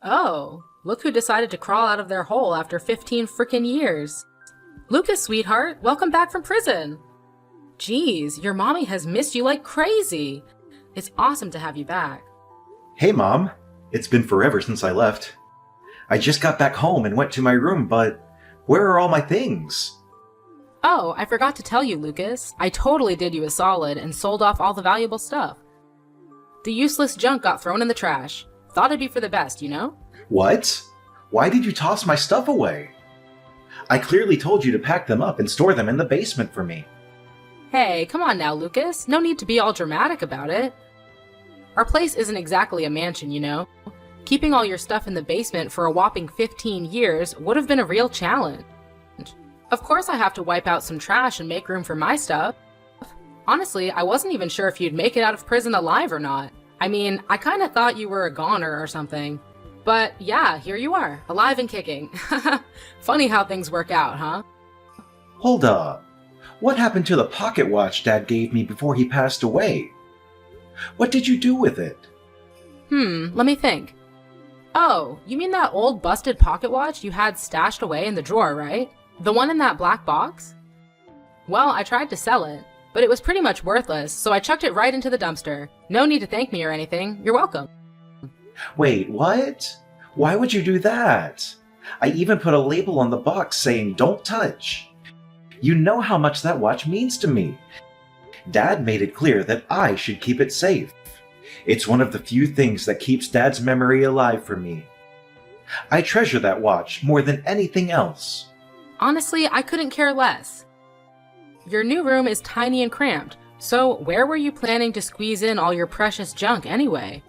Oh, look who decided to crawl out of their hole after 15 frickin' years. Lucas, sweetheart, welcome back from prison. Geez, your mommy has missed you like crazy. It's awesome to have you back. Hey, Mom. It's been forever since I left. I just got back home and went to my room, but where are all my things? Oh, I forgot to tell you, Lucas. I totally did you a solid and sold off all the valuable stuff. The useless junk got thrown in the trash. Thought it'd be for the best, you know? What? Why did you toss my stuff away? I clearly told you to pack them up and store them in the basement for me. Hey, come on now, Lucas. No need to be all dramatic about it. Our place isn't exactly a mansion, you know? Keeping all your stuff in the basement for a whopping 15 years would have been a real challenge. Of course I have to wipe out some trash and make room for my stuff. Honestly, I wasn't even sure if you'd make it out of prison alive or not. I mean, I kinda thought you were a goner or something. But yeah, here you are, alive and kicking. Funny how things work out, huh? Hold up. What happened to the pocket watch Dad gave me before he passed away? What did you do with it? Let me think. Oh, you mean that old busted pocket watch you had stashed away in the drawer, right? The one in that black box? Well, I tried to sell it, but it was pretty much worthless, so I chucked it right into the dumpster. No need to thank me or anything. You're welcome. Wait, what? Why would you do that? I even put a label on the box saying, "Don't touch." You know how much that watch means to me. Dad made it clear that I should keep it safe. It's one of the few things that keeps Dad's memory alive for me. I treasure that watch more than anything else. Honestly, I couldn't care less. Your new room is tiny and cramped, so where were you planning to squeeze in all your precious junk anyway?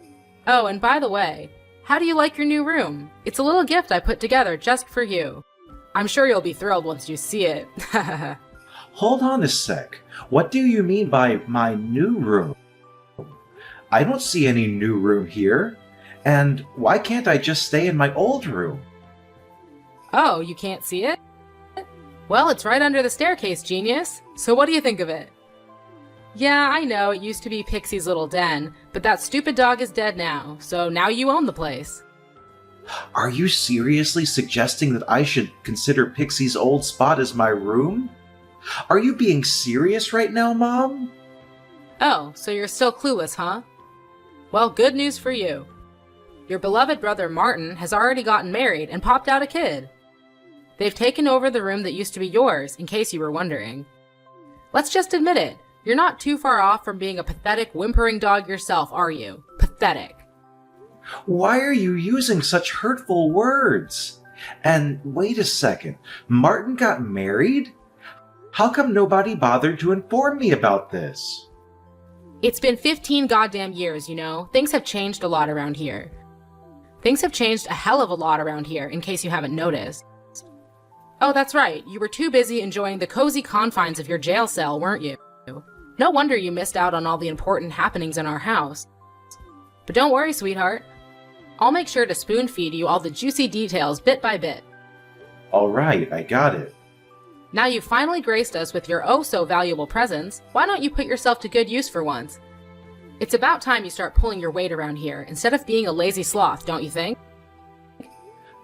Oh, and by the way, how do you like your new room? It's a little gift I put together just for you. I'm sure you'll be thrilled once you see it. Hold on a sec. What do you mean by my new room? I don't see any new room here. And why can't I just stay in my old room? Oh, you can't see it? Well, it's right under the staircase, genius. So what do you think of it? Yeah, I know, it used to be Pixie's little den, but that stupid dog is dead now, so now you own the place. Are you seriously suggesting that I should consider Pixie's old spot as my room? Are you being serious right now, Mom? Oh, so you're still clueless, huh? Well, good news for you. Your beloved brother Martin has already gotten married and popped out a kid. They've taken over the room that used to be yours, in case you were wondering. Let's just admit it, you're not too far off from being a pathetic, whimpering dog yourself, are you? Pathetic. Why are you using such hurtful words? And wait a second, Martin got married? How come nobody bothered to inform me about this? It's been 15 goddamn years, you know. Things have changed a lot around here. Things have changed a hell of a lot around here, in case you haven't noticed. Oh, that's right. You were too busy enjoying the cozy confines of your jail cell, weren't you? No wonder you missed out on all the important happenings in our house. But don't worry, sweetheart. I'll make sure to spoon feed you all the juicy details bit by bit. All right, I got it. Now you've finally graced us with your oh-so-valuable presence, why don't you put yourself to good use for once? It's about time you start pulling your weight around here, instead of being a lazy sloth, don't you think?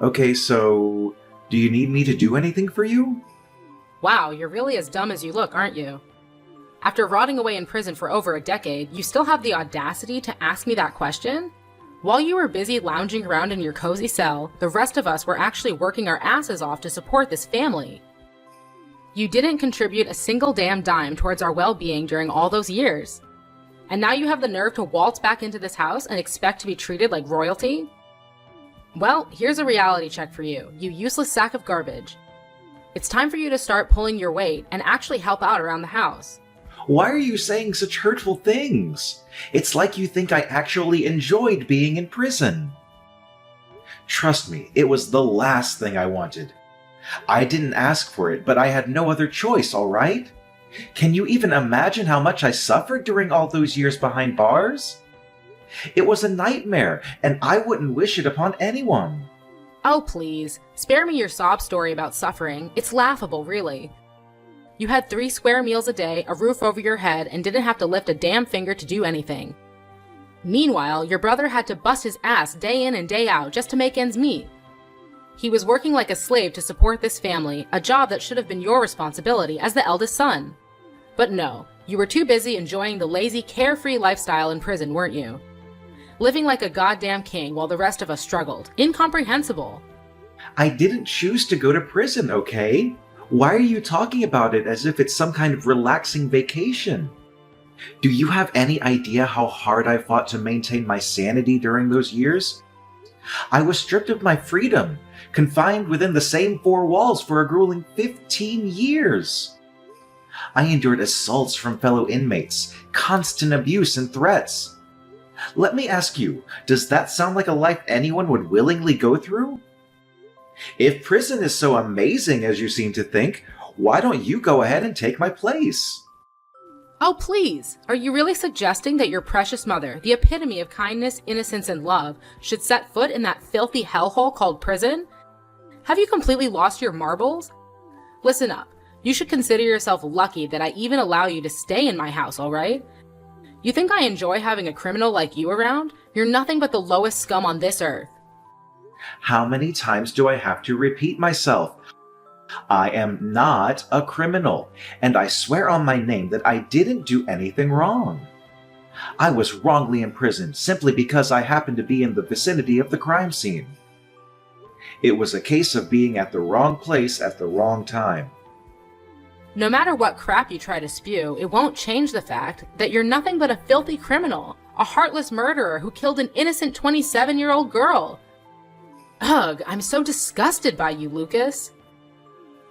Okay, so do you need me to do anything for you? Wow, you're really as dumb as you look, aren't you? After rotting away in prison for over a decade, you still have the audacity to ask me that question? While you were busy lounging around in your cozy cell, the rest of us were actually working our asses off to support this family. You didn't contribute a single damn dime towards our well-being during all those years. And now you have the nerve to waltz back into this house and expect to be treated like royalty? Well, here's a reality check for you, you useless sack of garbage. It's time for you to start pulling your weight and actually help out around the house. Why are you saying such hurtful things? It's like you think I actually enjoyed being in prison. Trust me, it was the last thing I wanted. I didn't ask for it, but I had no other choice, all right? Can you even imagine how much I suffered during all those years behind bars? It was a nightmare, and I wouldn't wish it upon anyone. Oh, please. Spare me your sob story about suffering. It's laughable, really. You had 3 square meals a day, a roof over your head, and didn't have to lift a damn finger to do anything. Meanwhile, your brother had to bust his ass day in and day out just to make ends meet. He was working like a slave to support this family, a job that should have been your responsibility as the eldest son. But no, you were too busy enjoying the lazy, carefree lifestyle in prison, weren't you? Living like a goddamn king while the rest of us struggled. Incomprehensible. I didn't choose to go to prison, okay? Why are you talking about it as if it's some kind of relaxing vacation? Do you have any idea how hard I fought to maintain my sanity during those years? I was stripped of my freedom, confined within the same four walls for a grueling 15 years. I endured assaults from fellow inmates, constant abuse and threats. Let me ask you, does that sound like a life anyone would willingly go through? If prison is so amazing as you seem to think, why don't you go ahead and take my place? Oh, please! Are you really suggesting that your precious mother, the epitome of kindness, innocence, and love, should set foot in that filthy hellhole called prison? Have you completely lost your marbles? Listen up. You should consider yourself lucky that I even allow you to stay in my house, alright? You think I enjoy having a criminal like you around? You're nothing but the lowest scum on this earth. How many times do I have to repeat myself? I am not a criminal, and I swear on my name that I didn't do anything wrong. I was wrongly imprisoned simply because I happened to be in the vicinity of the crime scene. It was a case of being at the wrong place at the wrong time. No matter what crap you try to spew, it won't change the fact that you're nothing but a filthy criminal, a heartless murderer who killed an innocent 27-year-old girl. Ugh, I'm so disgusted by you, Lucas.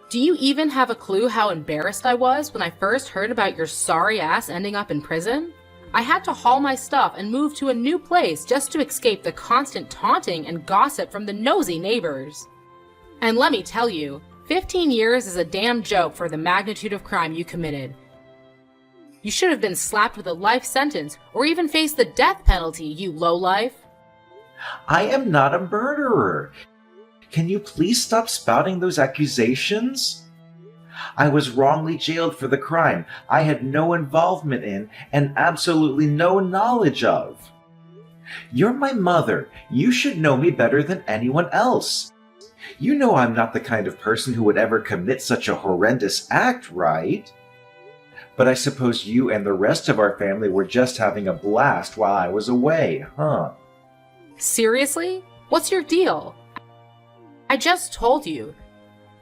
Do you even have a clue how embarrassed I was when I first heard about your sorry ass ending up in prison? I had to haul my stuff and move to a new place just to escape the constant taunting and gossip from the nosy neighbors. And let me tell you, 15 years is a damn joke for the magnitude of crime you committed. You should have been slapped with a life sentence or even faced the death penalty, you lowlife. I am not a murderer. Can you please stop spouting those accusations? I was wrongly jailed for the crime I had no involvement in and absolutely no knowledge of. You're my mother. You should know me better than anyone else. You know I'm not the kind of person who would ever commit such a horrendous act, right? But I suppose you and the rest of our family were just having a blast while I was away, huh? Seriously? What's your deal? I just told you.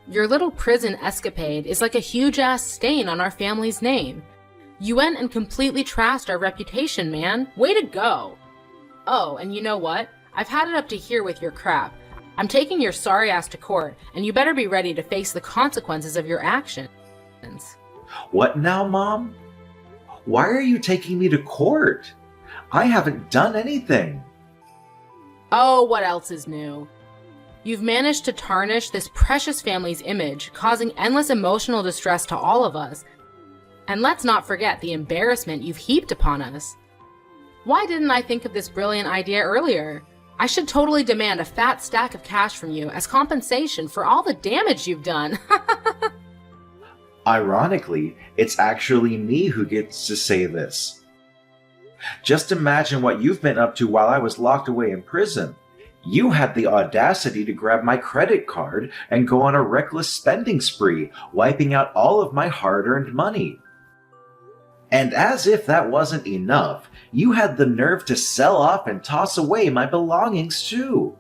Your little prison escapade is like a huge-ass stain on our family's name. You went and completely trashed our reputation, man. Way to go! Oh, and you know what? I've had it up to here with your crap. I'm taking your sorry ass to court, and you better be ready to face the consequences of your actions. What now, Mom? Why are you taking me to court? I haven't done anything. Oh, what else is new? You've managed to tarnish this precious family's image, causing endless emotional distress to all of us. And let's not forget the embarrassment you've heaped upon us. Why didn't I think of this brilliant idea earlier? I should totally demand a fat stack of cash from you as compensation for all the damage you've done. Ironically, it's actually me who gets to say this. Just imagine what you've been up to while I was locked away in prison. You had the audacity to grab my credit card and go on a reckless spending spree, wiping out all of my hard-earned money. And as if that wasn't enough, you had the nerve to sell off and toss away my belongings too.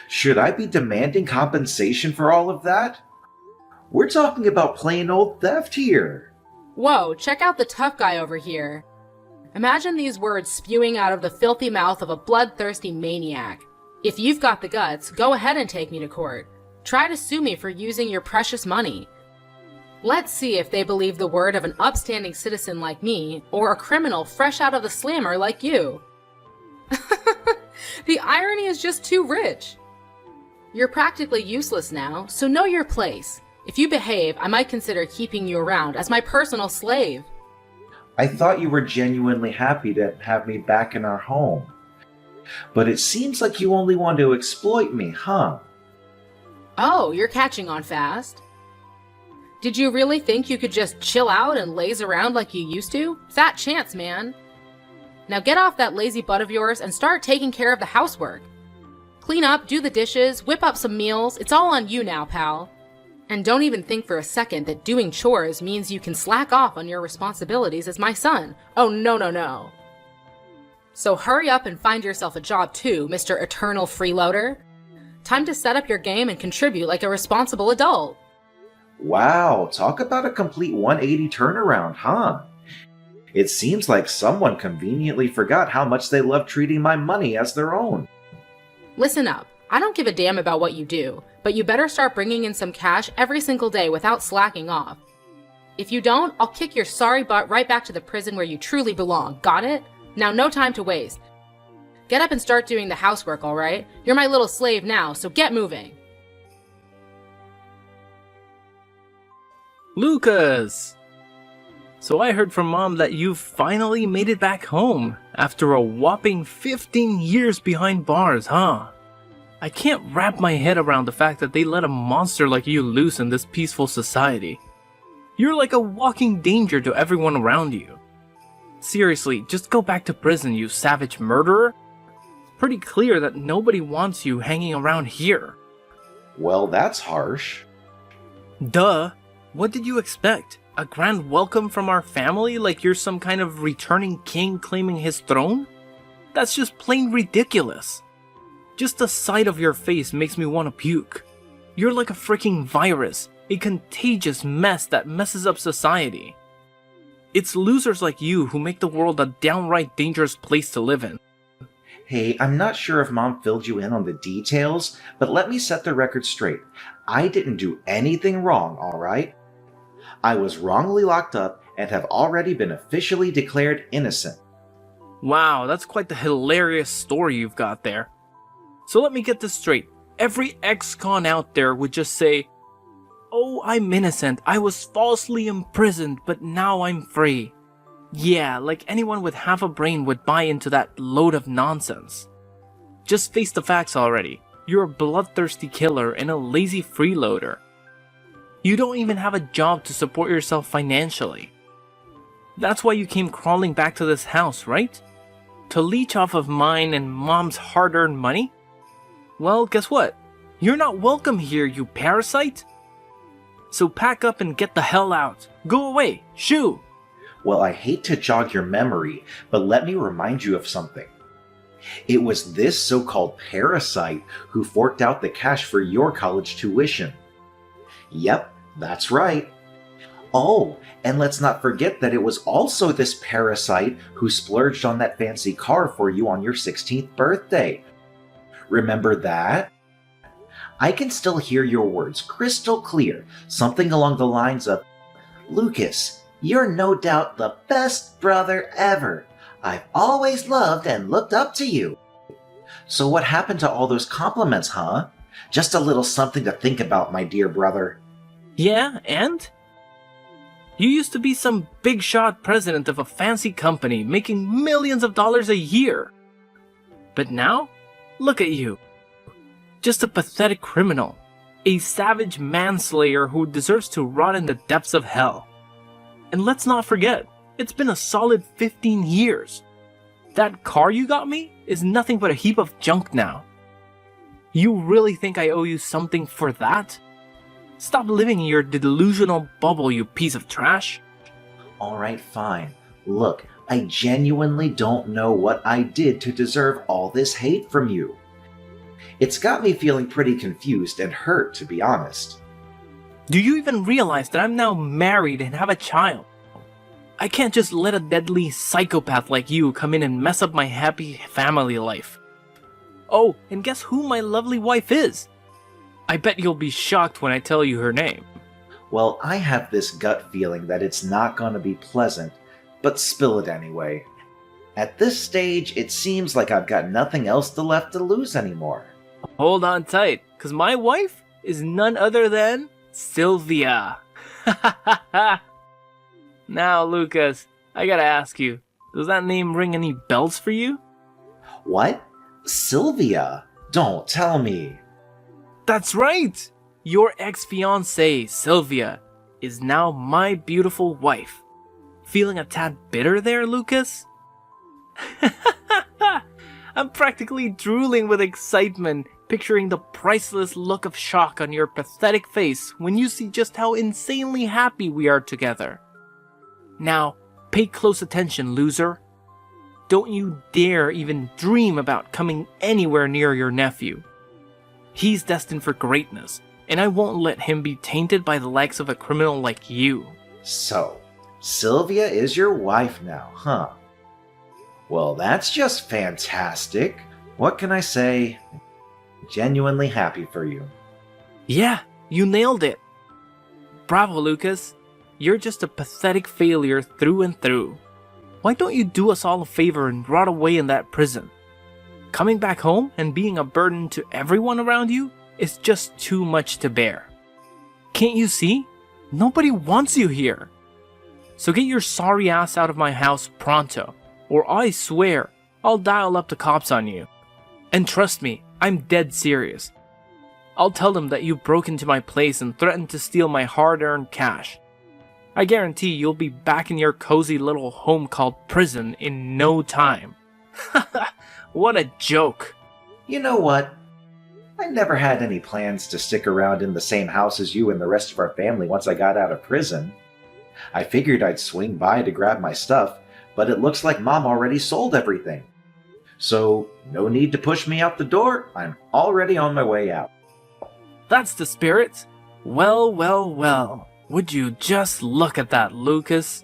Should I be demanding compensation for all of that? We're talking about plain old theft here. Whoa, check out the tough guy over here. Imagine these words spewing out of the filthy mouth of a bloodthirsty maniac. If you've got the guts, go ahead and take me to court. Try to sue me for using your precious money. Let's see if they believe the word of an upstanding citizen like me, or a criminal fresh out of the slammer like you. The irony is just too rich. You're practically useless now, so know your place. If you behave, I might consider keeping you around as my personal slave. I thought you were genuinely happy to have me back in our home. But it seems like you only want to exploit me, huh? Oh, you're catching on fast. Did you really think you could just chill out and laze around like you used to? Fat chance, man. Now get off that lazy butt of yours and start taking care of the housework. Clean up, do the dishes, whip up some meals. It's all on you now, pal. And don't even think for a second that doing chores means you can slack off on your responsibilities as my son. Oh, no, no, no. So hurry up and find yourself a job too, Mr. Eternal Freeloader. Time to set up your game and contribute like a responsible adult. Wow, talk about a complete 180 turnaround, huh? It seems like someone conveniently forgot how much they love treating my money as their own. Listen up. I don't give a damn about what you do, but you better start bringing in some cash every single day without slacking off. If you don't, I'll kick your sorry butt right back to the prison where you truly belong. Got it? Now, no time to waste. Get up and start doing the housework, all right? You're my little slave now, so get moving. Lucas! So I heard from Mom that you finally made it back home after a whopping 15 years behind bars, huh? I can't wrap my head around the fact that they let a monster like you loose in this peaceful society. You're like a walking danger to everyone around you. Seriously, just go back to prison, you savage murderer. It's pretty clear that nobody wants you hanging around here. Well, that's harsh. Duh. What did you expect? A grand welcome from our family like you're some kind of returning king claiming his throne? That's just plain ridiculous. Just the sight of your face makes me want to puke. You're like a freaking virus, a contagious mess that messes up society. It's losers like you who make the world a downright dangerous place to live in. Hey, I'm not sure if Mom filled you in on the details, but let me set the record straight. I didn't do anything wrong, alright? I was wrongly locked up and have already been officially declared innocent. Wow, that's quite the hilarious story you've got there. So let me get this straight. Every ex-con out there would just say, "Oh, I'm innocent. I was falsely imprisoned, but now I'm free." Yeah, like anyone with half a brain would buy into that load of nonsense. Just face the facts already. You're a bloodthirsty killer and a lazy freeloader. You don't even have a job to support yourself financially. That's why you came crawling back to this house, right? To leech off of mine and Mom's hard-earned money? Well, guess what? You're not welcome here, you parasite! So pack up and get the hell out. Go away! Shoo! Well, I hate to jog your memory, but let me remind you of something. It was this so-called parasite who forked out the cash for your college tuition. Yep, that's right. Oh, and let's not forget that it was also this parasite who splurged on that fancy car for you on your 16th birthday. Remember that? I can still hear your words crystal clear, something along the lines of, "Lucas, you're no doubt the best brother ever. I've always loved and looked up to you." So what happened to all those compliments, huh? Just a little something to think about, my dear brother. Yeah, and? You used to be some big shot president of a fancy company making millions of dollars a year. But now, look at you. Just a pathetic criminal. A savage manslayer who deserves to rot in the depths of hell. And let's not forget, it's been a solid 15 years. That car you got me is nothing but a heap of junk now. You really think I owe you something for that? Stop living in your delusional bubble, you piece of trash. Alright, fine. Look, I genuinely don't know what I did to deserve all this hate from you. It's got me feeling pretty confused and hurt, to be honest. Do you even realize that I'm now married and have a child? I can't just let a deadly psychopath like you come in and mess up my happy family life. Oh, and guess who my lovely wife is? I bet you'll be shocked when I tell you her name. Well, I have this gut feeling that it's not gonna be pleasant, but spill it anyway. At this stage, it seems like I've got nothing else left to lose anymore. Hold on tight, cause my wife is none other than Sylvia. Now, Lucas, I gotta ask you, does that name ring any bells for you? What? Sylvia? Don't tell me. That's right! Your ex-fiancée, Sylvia, is now my beautiful wife. Feeling a tad bitter there, Lucas? I'm practically drooling with excitement, picturing the priceless look of shock on your pathetic face when you see just how insanely happy we are together. Now, pay close attention, loser. Don't you dare even dream about coming anywhere near your nephew. He's destined for greatness, and I won't let him be tainted by the likes of a criminal like you. So, Sylvia is your wife now, huh? Well, that's just fantastic. What can I say? Genuinely happy for you. Yeah, you nailed it. Bravo, Lucas. You're just a pathetic failure through and through. Why don't you do us all a favor and rot away in that prison? Coming back home and being a burden to everyone around you is just too much to bear. Can't you see? Nobody wants you here. So get your sorry ass out of my house pronto, or I swear I'll dial up the cops on you. And trust me, I'm dead serious. I'll tell them that you broke into my place and threatened to steal my hard-earned cash. I guarantee you'll be back in your cozy little home called prison in no time. What a joke. You know what? I never had any plans to stick around in the same house as you and the rest of our family once I got out of prison. I figured I'd swing by to grab my stuff, but it looks like Mom already sold everything. So, no need to push me out the door. I'm already on my way out. That's the spirit. Well, well, well. Would you just look at that, Lucas?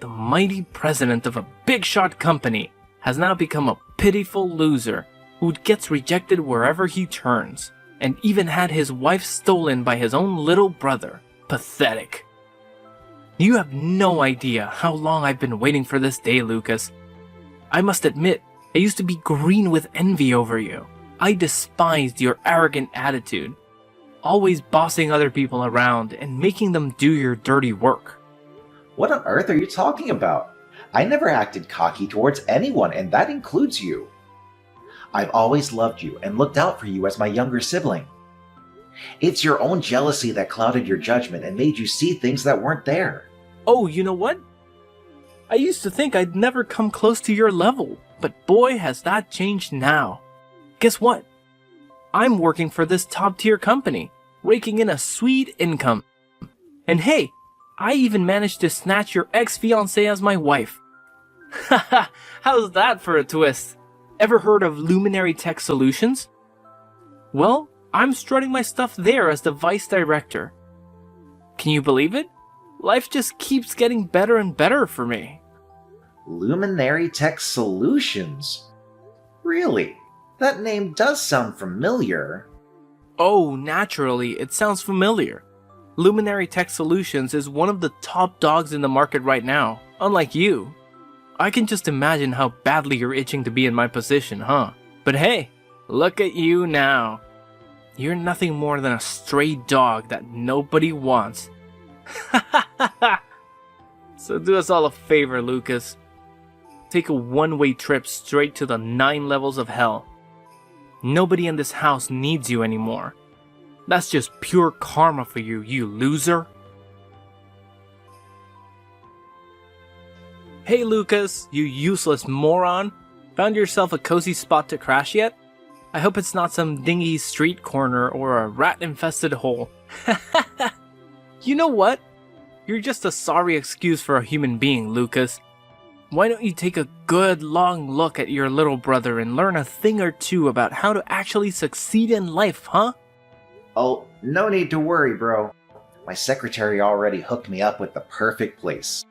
The mighty president of a big-shot company has now become a pitiful loser who gets rejected wherever he turns, and even had his wife stolen by his own little brother. Pathetic. You have no idea how long I've been waiting for this day, Lucas. I must admit, I used to be green with envy over you. I despised your arrogant attitude, always bossing other people around and making them do your dirty work. What on earth are you talking about? I never acted cocky towards anyone, and that includes you. I've always loved you and looked out for you as my younger sibling. It's your own jealousy that clouded your judgment and made you see things that weren't there. Oh, you know what? I used to think I'd never come close to your level, but boy has that changed now. Guess what? I'm working for this top-tier company, raking in a sweet income. And hey, I even managed to snatch your ex-fiancée as my wife. Haha, how's that for a twist? Ever heard of Luminary Tech Solutions? Well, I'm strutting my stuff there as the vice director. Can you believe it? Life just keeps getting better and better for me. Luminary Tech Solutions? Really? That name does sound familiar. Oh, naturally, it sounds familiar. Luminary Tech Solutions is one of the top dogs in the market right now, unlike you. I can just imagine how badly you're itching to be in my position, huh? But hey, look at you now. You're nothing more than a stray dog that nobody wants. So do us all a favor, Lucas. Take a one-way trip straight to the 9 levels of hell. Nobody in this house needs you anymore. That's just pure karma for you, you loser. Hey Lucas, you useless moron. Found yourself a cozy spot to crash yet? I hope it's not some dingy street corner or a rat-infested hole. You know what? You're just a sorry excuse for a human being, Lucas. Why don't you take a good long look at your little brother and learn a thing or two about how to actually succeed in life, huh? Oh, no need to worry, bro. My secretary already hooked me up with the perfect place.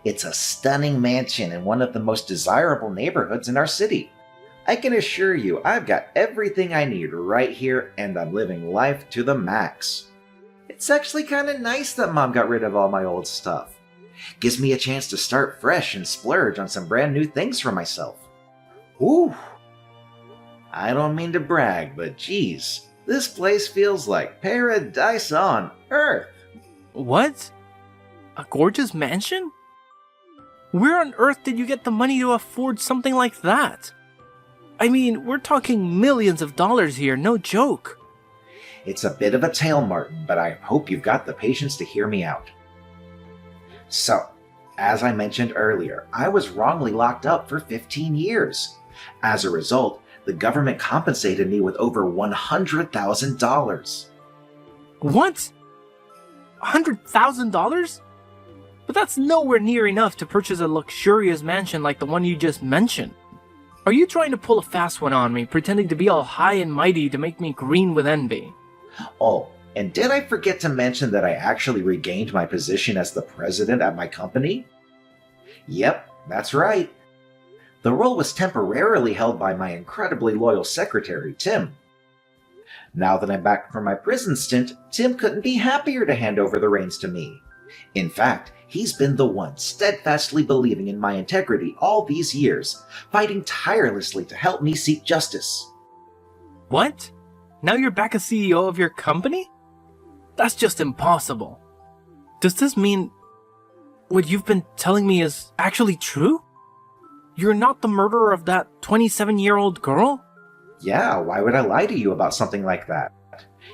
It's a stunning mansion in one of the most desirable neighborhoods in our city. I can assure you I've got everything I need right here, and I'm living life to the max. It's actually kind of nice that Mom got rid of all my old stuff. Gives me a chance to start fresh and splurge on some brand new things for myself. Ooh! I don't mean to brag, but geez, this place feels like paradise on Earth. What? A gorgeous mansion? Where on earth did you get the money to afford something like that? I mean, we're talking millions of dollars here, no joke. It's a bit of a tale, Martin, but I hope you've got the patience to hear me out. So, As I mentioned earlier, I was wrongly locked up for 15 years. As a result, the government compensated me with over $100,000. What? $100,000? But that's nowhere near enough to purchase a luxurious mansion like the one you just mentioned. Are you trying to pull a fast one on me, pretending to be all high and mighty to make me green with envy? Oh, and did I forget to mention that I actually regained my position as the president at my company? Yep, that's right. The role was temporarily held by my incredibly loyal secretary, Tim. Now that I'm back from my prison stint, Tim couldn't be happier to hand over the reins to me. In fact, he's been the one steadfastly believing in my integrity all these years, fighting tirelessly to help me seek justice. What? Now you're back as CEO of your company? That's just impossible. Does this mean what you've been telling me is actually true? You're not the murderer of that 27-year-old girl? Yeah, why would I lie to you about something like that?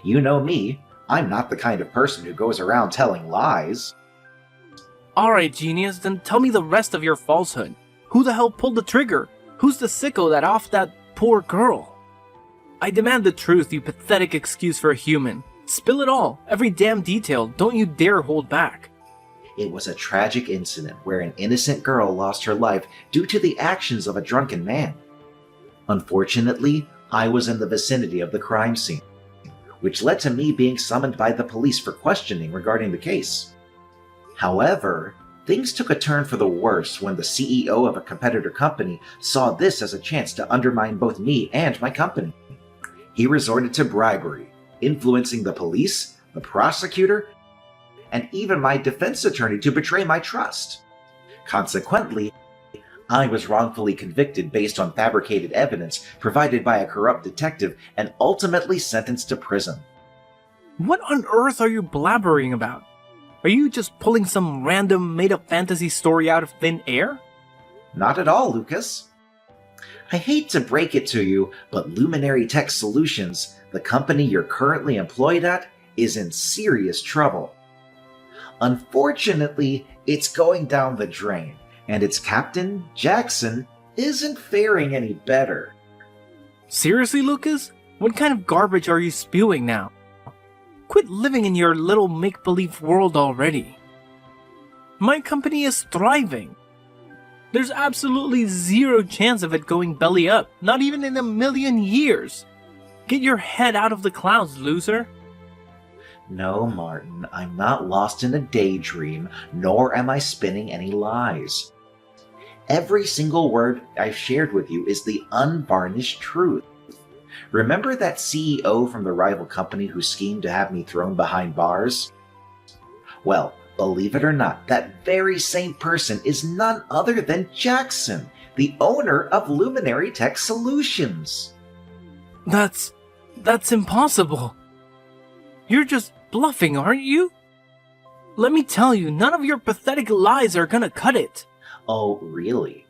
You know me, I'm not the kind of person who goes around telling lies. Alright, genius, then tell me the rest of your falsehood. Who the hell pulled the trigger? Who's the sicko that offed that poor girl? I demand the truth, you pathetic excuse for a human. Spill it all, every damn detail, don't you dare hold back. It was a tragic incident where an innocent girl lost her life due to the actions of a drunken man. Unfortunately, I was in the vicinity of the crime scene, which led to me being summoned by the police for questioning regarding the case. However, things took a turn for the worse when the CEO of a competitor company saw this as a chance to undermine both me and my company. He resorted to bribery, influencing the police, the prosecutor, and even my defense attorney to betray my trust. Consequently, I was wrongfully convicted based on fabricated evidence provided by a corrupt detective and ultimately sentenced to prison. What on earth are you blabbering about? Are you just pulling some random made-up fantasy story out of thin air? Not at all, Lucas. I hate to break it to you, but Luminary Tech Solutions, the company you're currently employed at, is in serious trouble. Unfortunately, it's going down the drain, and its captain, Jackson, isn't faring any better. Seriously, Lucas? What kind of garbage are you spewing now? Quit living in your little make-believe world already. My company is thriving. There's absolutely zero chance of it going belly up, not even in a million years. Get your head out of the clouds, loser. No, Martin, I'm not lost in a daydream, nor am I spinning any lies. Every single word I've shared with you is the unvarnished truth. Remember that CEO from the rival company who schemed to have me thrown behind bars? Well, believe it or not, that very same person is none other than Jackson, the owner of Luminary Tech Solutions. That's impossible. You're just bluffing, aren't you? Let me tell you, none of your pathetic lies are gonna cut it. Oh, really?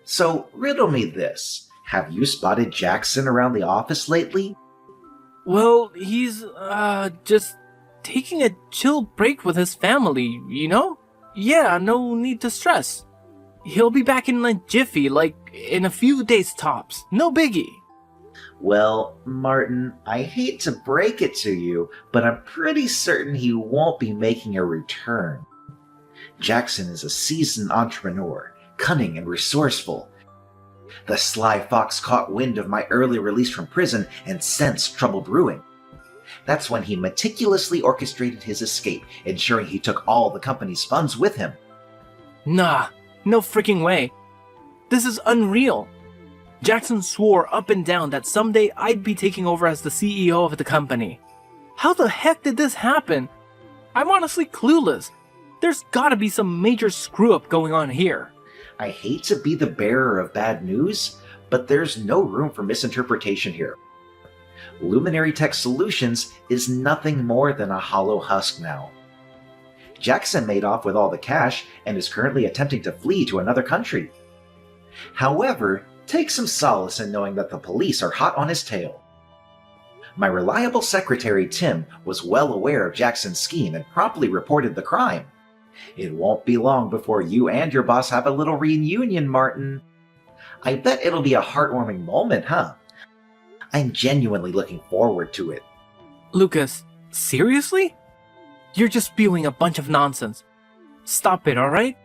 So, riddle me this. Have you spotted Jackson around the office lately? Well, he's, just taking a chill break with his family, you know? Yeah, no need to stress. He'll be back in a jiffy, like in a few days tops. No biggie. Well, Martin, I hate to break it to you, but I'm pretty certain he won't be making a return. Jackson is a seasoned entrepreneur, cunning and resourceful. The sly fox caught wind of my early release from prison and sensed trouble brewing. That's when he meticulously orchestrated his escape, ensuring he took all the company's funds with him. Nah, no freaking way. This is unreal. Jackson swore up and down that someday I'd be taking over as the CEO of the company. How the heck did this happen? I'm honestly clueless. There's gotta be some major screw-up going on here. I hate to be the bearer of bad news, but there's no room for misinterpretation here. Luminary Tech Solutions is nothing more than a hollow husk now. Jackson made off with all the cash and is currently attempting to flee to another country. However, take some solace in knowing that the police are hot on his tail. My reliable secretary Tim was well aware of Jackson's scheme and promptly reported the crime. It won't be long before you and your boss have a little reunion, Martin. I bet it'll be a heartwarming moment, huh? I'm genuinely looking forward to it. Lucas, seriously? You're just spewing a bunch of nonsense. Stop it, alright?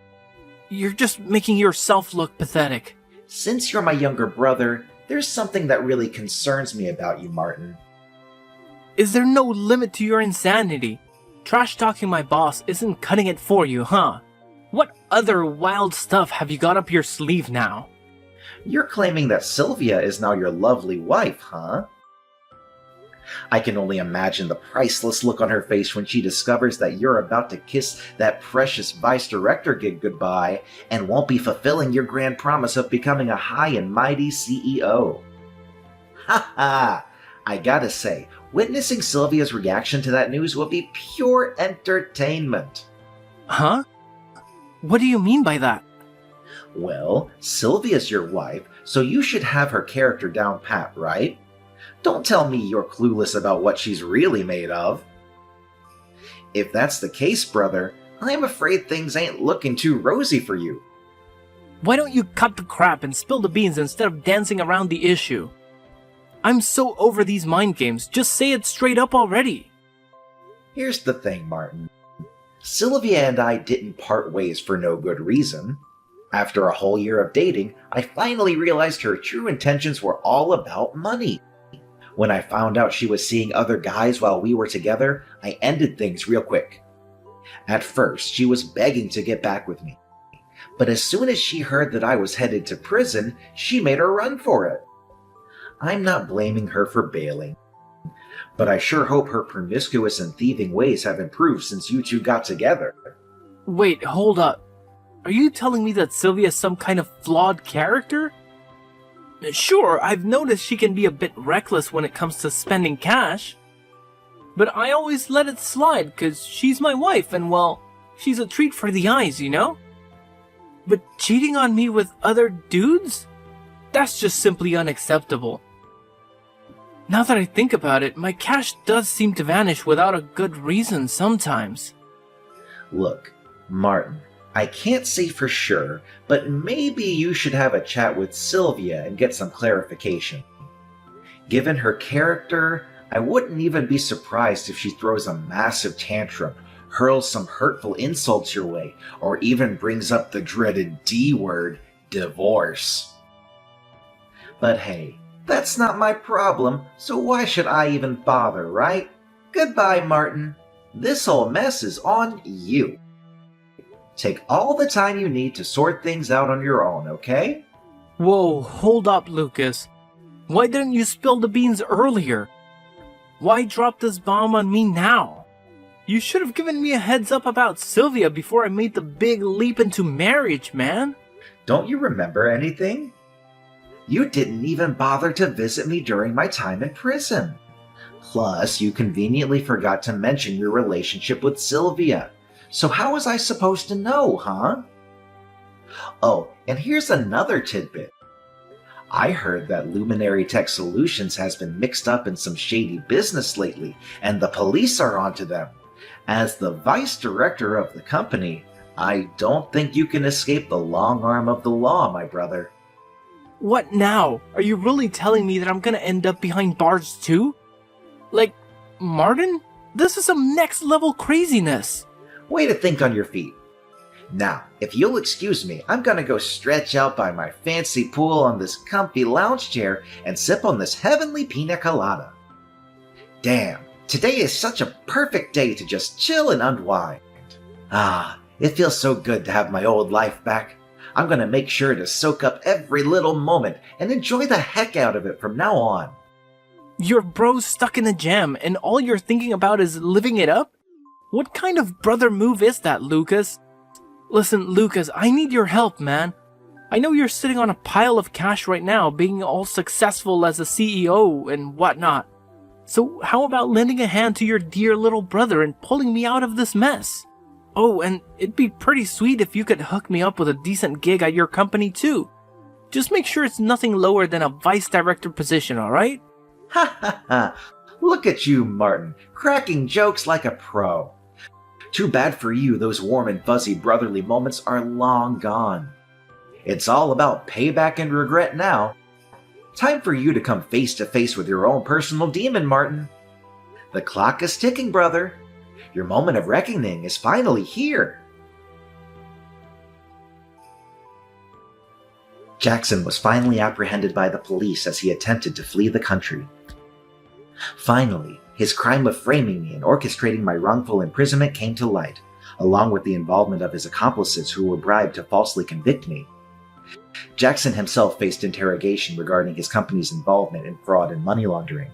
You're just making yourself look pathetic. Since you're my younger brother, there's something that really concerns me about you, Martin. Is there no limit to your insanity? Trash-talking my boss isn't cutting it for you, huh? What other wild stuff have you got up your sleeve now? You're claiming that Sylvia is now your lovely wife, huh? I can only imagine the priceless look on her face when she discovers that you're about to kiss that precious vice director gig goodbye and won't be fulfilling your grand promise of becoming a high and mighty CEO. Ha ha! I gotta say, witnessing Sylvia's reaction to that news will be pure entertainment. Huh? What do you mean by that? Well, Sylvia's your wife, so you should have her character down pat, right? Don't tell me you're clueless about what she's really made of. If that's the case, brother, I'm afraid things ain't looking too rosy for you. Why don't you cut the crap and spill the beans instead of dancing around the issue? I'm so over these mind games, just say it straight up already. Here's the thing, Martin. Sylvia and I didn't part ways for no good reason. After a whole year of dating, I finally realized her true intentions were all about money. When I found out she was seeing other guys while we were together, I ended things real quick. At first, she was begging to get back with me. But as soon as she heard that I was headed to prison, she made a run for it. I'm not blaming her for bailing, but I sure hope her promiscuous and thieving ways have improved since you two got together. Wait, hold up. Are you telling me that Sylvia's some kind of flawed character? Sure, I've noticed she can be a bit reckless when it comes to spending cash. But I always let it slide because she's my wife and, well, she's a treat for the eyes, you know? But cheating on me with other dudes? That's just simply unacceptable. Now that I think about it, my cash does seem to vanish without a good reason sometimes. Look, Martin, I can't say for sure, but maybe you should have a chat with Sylvia and get some clarification. Given her character, I wouldn't even be surprised if she throws a massive tantrum, hurls some hurtful insults your way, or even brings up the dreaded D word, divorce. But hey, that's not my problem, so why should I even bother, right? Goodbye, Martin. This whole mess is on you. Take all the time you need to sort things out on your own, okay? Whoa, hold up, Lucas. Why didn't you spill the beans earlier? Why drop this bomb on me now? You should have given me a heads up about Sylvia before I made the big leap into marriage, man. Don't you remember anything? You didn't even bother to visit me during my time in prison. Plus, you conveniently forgot to mention your relationship with Sylvia. So how was I supposed to know, huh? Oh, and here's another tidbit. I heard that Luminary Tech Solutions has been mixed up in some shady business lately, and the police are onto them. As the vice director of the company, I don't think you can escape the long arm of the law, my brother. What now? Are you really telling me that I'm gonna end up behind bars too? Like, Martin? This is some next level craziness. Way to think on your feet. Now, if you'll excuse me, I'm gonna go stretch out by my fancy pool on this comfy lounge chair and sip on this heavenly pina colada. Damn, today is such a perfect day to just chill and unwind. Ah, it feels so good to have my old life back. I'm gonna make sure to soak up every little moment and enjoy the heck out of it from now on. Your bro's stuck in a jam and all you're thinking about is living it up? What kind of brother move is that, Lucas? Listen, Lucas, I need your help, man. I know you're sitting on a pile of cash right now, being all successful as a CEO and whatnot. So how about lending a hand to your dear little brother and pulling me out of this mess? Oh, and it'd be pretty sweet if you could hook me up with a decent gig at your company too. Just make sure it's nothing lower than a vice director position, alright? Ha ha ha! Look at you, Martin, cracking jokes like a pro. Too bad for you, those warm and fuzzy brotherly moments are long gone. It's all about payback and regret now. Time for you to come face to face with your own personal demon, Martin. The clock is ticking, brother. Your moment of reckoning is finally here. Jackson was finally apprehended by the police as he attempted to flee the country. Finally, his crime of framing me and orchestrating my wrongful imprisonment came to light, along with the involvement of his accomplices who were bribed to falsely convict me. Jackson himself faced interrogation regarding his company's involvement in fraud and money laundering.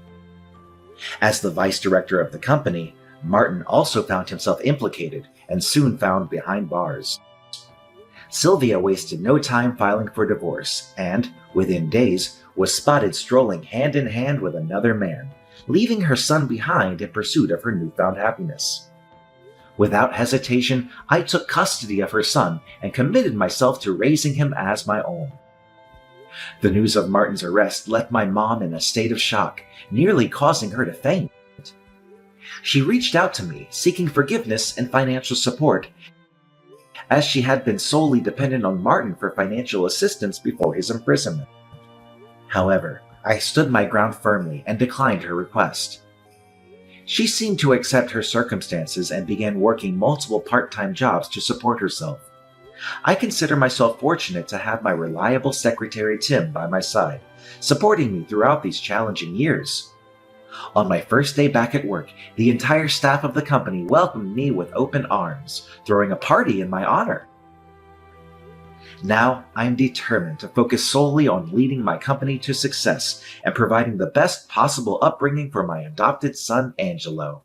As the vice director of the company, Martin also found himself implicated and soon found behind bars. Sylvia wasted no time filing for divorce and, within days, was spotted strolling hand in hand with another man, leaving her son behind in pursuit of her newfound happiness. Without hesitation, I took custody of her son and committed myself to raising him as my own. The news of Martin's arrest left my mom in a state of shock, nearly causing her to faint. She reached out to me, seeking forgiveness and financial support, as she had been solely dependent on Martin for financial assistance before his imprisonment. However, I stood my ground firmly and declined her request. She seemed to accept her circumstances and began working multiple part-time jobs to support herself. I consider myself fortunate to have my reliable secretary Tim by my side, supporting me throughout these challenging years. On my first day back at work, the entire staff of the company welcomed me with open arms, throwing a party in my honor. Now, I am determined to focus solely on leading my company to success and providing the best possible upbringing for my adopted son, Angelo.